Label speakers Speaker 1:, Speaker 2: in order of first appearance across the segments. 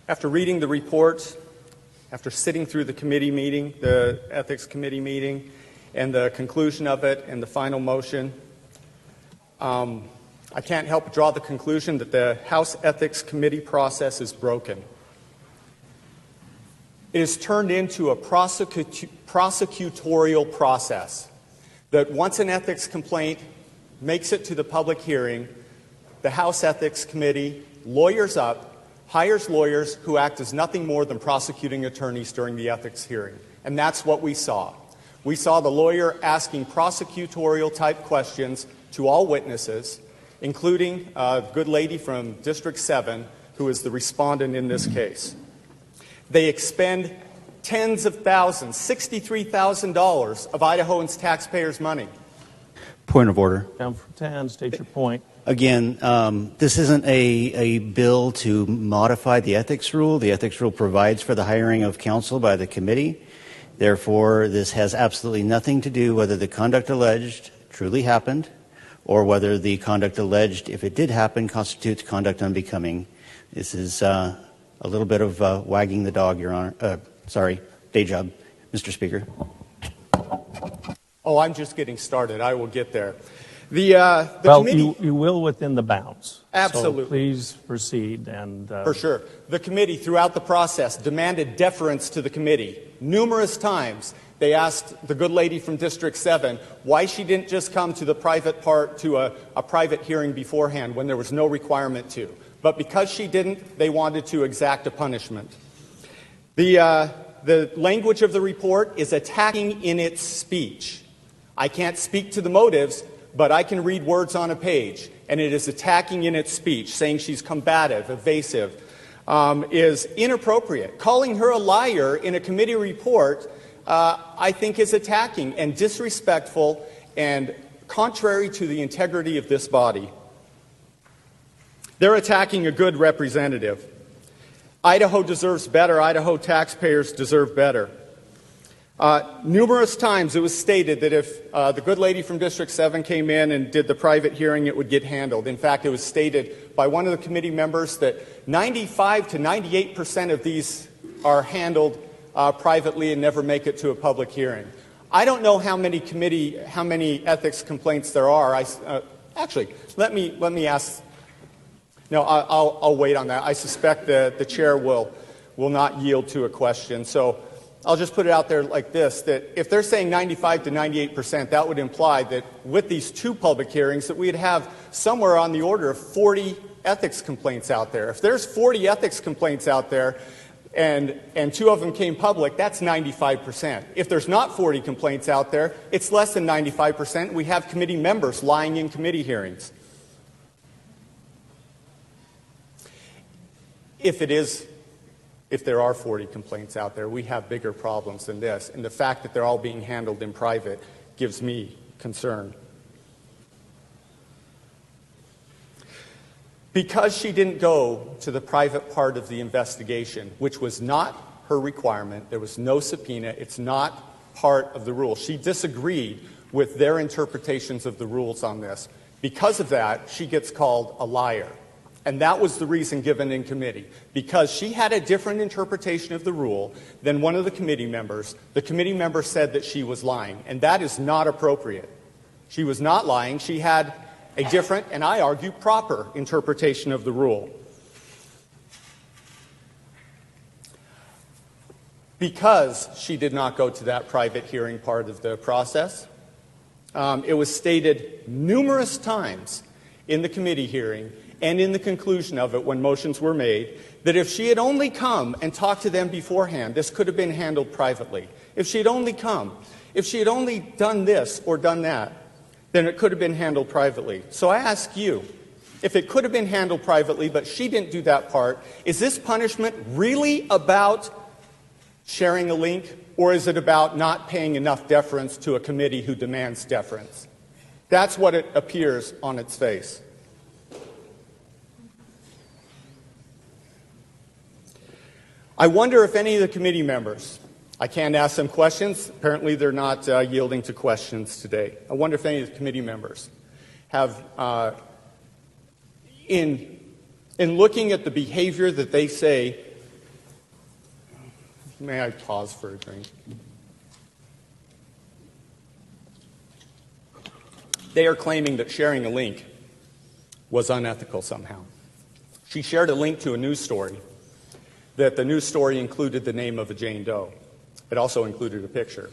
Speaker 1: After reading the report, after sitting through the committee meeting, the Ethics Committee meeting, and the conclusion of it and the final motion, I can't help but draw the conclusion that the House Ethics Committee process is broken. It has turned into a prosecutorial process that once an ethics complaint makes it to the public hearing, the House Ethics Committee lawyers up, hires lawyers who act as nothing more than prosecuting attorneys during the ethics hearing. And that's what we saw. We saw the lawyer asking prosecutorial-type questions to all witnesses, including a good lady from District 7, who is the respondent in this case. They expend tens of thousands, $63,000 of Idahoans' taxpayers' money.
Speaker 2: Point of order.
Speaker 3: Down for 10, state your point.
Speaker 2: Again, this isn't a bill to modify the ethics rule. The ethics rule provides for the hiring of counsel by the committee. Therefore, this has absolutely nothing to do whether the conduct alleged truly happened or whether the conduct alleged, if it did happen, constitutes conduct unbecoming. This is a little bit of wagging the dog, Your Honor. Day job, Mr. Speaker.
Speaker 1: Oh, I'm just getting started. I will get there.
Speaker 3: Well, you will within the bounds.
Speaker 1: Absolutely.
Speaker 3: So please proceed.
Speaker 1: For sure. The committee, throughout the process, demanded deference to the committee. Numerous times, they asked the good lady from District 7 why she didn't just come to the private part, to a private hearing beforehand when there was no requirement to. But because she didn't, they wanted to exact a punishment. The language of the report is attacking in its speech. I can't speak to the motives, but I can read words on a page, and it is attacking in its speech, saying she's combative, evasive, is inappropriate. Calling her a liar in a committee report, I think, is attacking and disrespectful and contrary to the integrity of this body. They're attacking a good representative. Idaho deserves better. Idaho taxpayers deserve better. Numerous times it was stated that if the good lady from District 7 came in and did the private hearing, it would get handled. In fact, it was stated by one of the committee members that 95 to 98% of these are handled privately and never make it to a public hearing. I don't know how many ethics complaints there are. Actually, let me ask. No, I'll wait on that. I suspect the chair will not yield to a question. So I'll just put it out there like this, that if they're saying 95 to 98%, that would imply that with these two public hearings that we'd have somewhere on the order of 40 ethics complaints out there. If there's 40 ethics complaints out there and two of them came public, that's 95%. If there's not 40 complaints out there, it's less than 95%. We have committee members lying in committee hearings. If there are 40 complaints out there, we have bigger problems than this. And the fact that they're all being handled in private gives me concern. Because she didn't go to the private part of the investigation, which was not her requirement, there was no subpoena, it's not part of the rule. She disagreed with their interpretations of the rules on this. Because of that, she gets called a liar. And that was the reason given in committee. Because she had a different interpretation of the rule than one of the committee members, the committee member said that she was lying. And that is not appropriate. She was not lying. She had a different, and I argue, proper interpretation of the rule. Because she did not go to that private hearing part of the process, it was stated numerous times in the committee hearing and in the conclusion of it when motions were made, that if she had only come and talked to them beforehand, this could have been handled privately. If she had only come, if she had only done this or done that, then it could have been handled privately. So I ask you, if it could have been handled privately, but she didn't do that part, is this punishment really about sharing a link, or is it about not paying enough deference to a committee who demands deference? That's what it appears on its face. I wonder if any of the committee members, I can't ask them questions. Apparently they're not yielding to questions today. I wonder if any of the committee members have, in looking at the behavior that they say May I pause for a drink? They are claiming that sharing a link was unethical somehow. She shared a link to a news story, that the news story included the name of a Jane Doe. It also included a picture.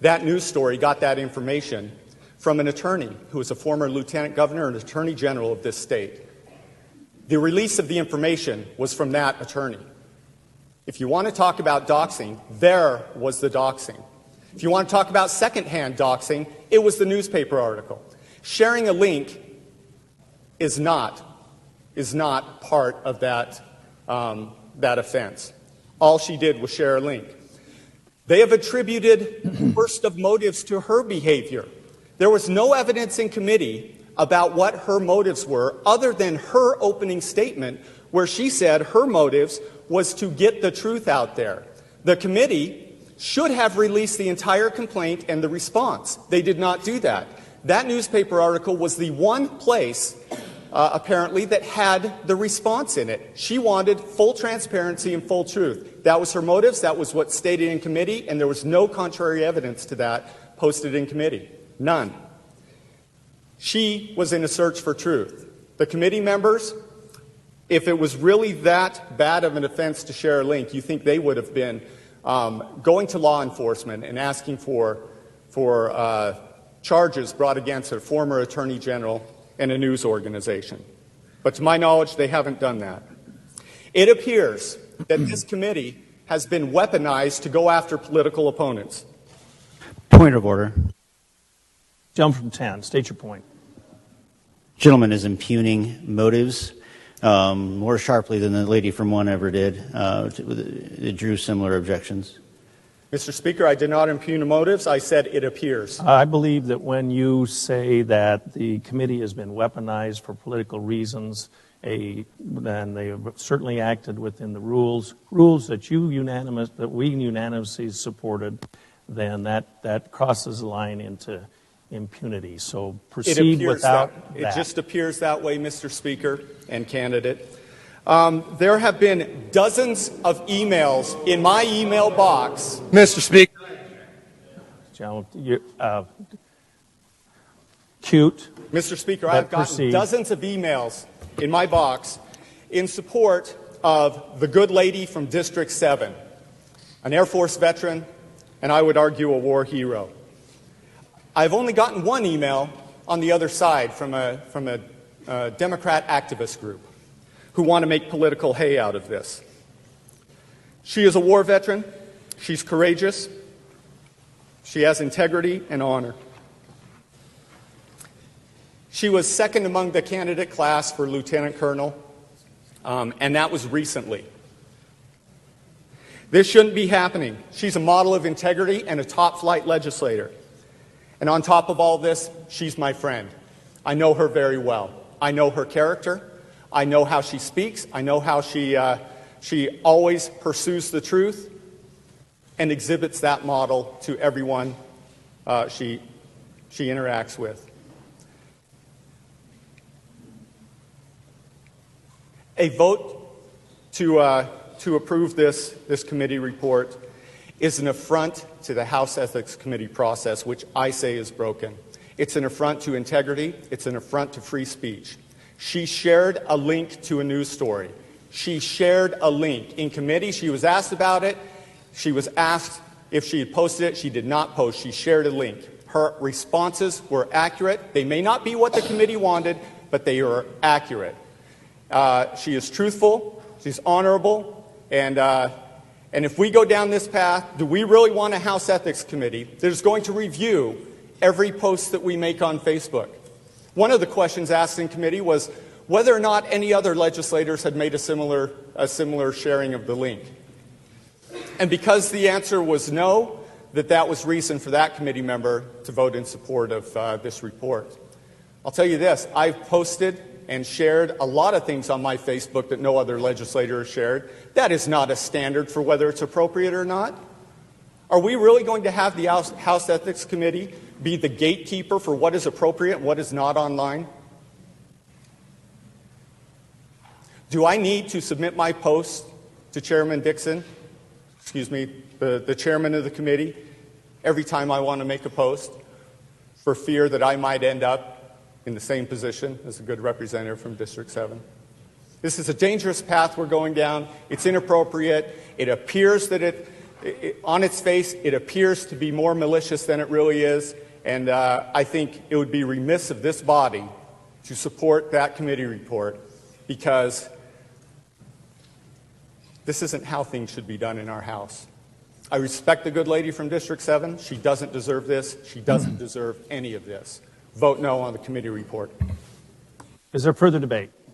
Speaker 1: That news story got that information from an attorney who was a former lieutenant governor and attorney general of this state. The release of the information was from that attorney. If you want to talk about doxing, there was the doxing. If you want to talk about secondhand doxing, it was the newspaper article. Sharing a link is not part of that offense. All she did was share a link. They have attributed worst of motives to her behavior. There was no evidence in committee about what her motives were other than her opening statement where she said her motives was to get the truth out there. The committee should have released the entire complaint and the response. They did not do that. That newspaper article was the one place, apparently, that had the response in it. She wanted full transparency and full truth. That was her motives. That was what's stated in committee, and there was no contrary evidence to that posted in committee. None. She was in a search for truth. The committee members, if it was really that bad of an offense to share a link, you think they would have been going to law enforcement and asking for charges brought against a former attorney general and a news organization. But to my knowledge, they haven't done that. It appears that this committee has been weaponized to go after political opponents.
Speaker 2: Point of order.
Speaker 3: Jump from 10. State your point.
Speaker 2: Gentleman is impugning motives more sharply than the lady from 1 ever did. It drew similar objections.
Speaker 1: Mr. Speaker, I did not impugn motives. I said it appears.
Speaker 3: I believe that when you say that the committee has been weaponized for political reasons, then they have certainly acted within the rules that we unanimously supported, then that crosses the line into impunity. So proceed without that.
Speaker 1: It just appears that way, Mr. Speaker and candidate. There have been dozens of emails in my email box.
Speaker 4: Mr. Speaker.
Speaker 3: Cute.
Speaker 1: Mr. Speaker, I've gotten dozens of emails in my box in support of the good lady from District 7, an Air Force veteran, and I would argue a war hero. I've only gotten one email on the other side from a Democrat activist group who want to make political hay out of this. She is a war veteran. She's courageous. She has integrity and honor. She was second among the candidate class for lieutenant colonel, and that was recently. This shouldn't be happening. She's a model of integrity and a top-flight legislator. And on top of all this, she's my friend. I know her very well. I know her character. I know how she speaks. I know how she always pursues the truth and exhibits that model to everyone she interacts with. A vote to approve this committee report is an affront to the House Ethics Committee process, which I say is broken. It's an affront to integrity. It's an affront to free speech. She shared a link to a news story. She shared a link. In committee, she was asked about it. She was asked if she had posted it. She did not post. She shared a link. Her responses were accurate. They may not be what the committee wanted, but they are accurate. She is truthful. She's honorable. And if we go down this path, do we really want a House Ethics Committee that is going to review every post that we make on Facebook? One of the questions asked in committee was whether or not any other legislators had made a similar sharing of the link. And because the answer was no, that was reason for that committee member to vote in support of this report. I'll tell you this, I've posted and shared a lot of things on my Facebook that no other legislator has shared. That is not a standard for whether it's appropriate or not. Are we really going to have the House Ethics Committee be the gatekeeper for what is appropriate and what is not online? Do I need to submit my post to Chairman Dixon the chairman of the committee every time I want to make a post for fear that I might end up in the same position as a good representative from District 7. This is a dangerous path we're going down. It's inappropriate. It appears that on its face, it appears to be more malicious than it really is. And I think it would be remiss of this body to support that committee report, because this isn't how things should be done in our House. I respect the good lady from District 7. She doesn't deserve this. She doesn't deserve any of this. Vote no on the committee report.
Speaker 3: Is there further debate?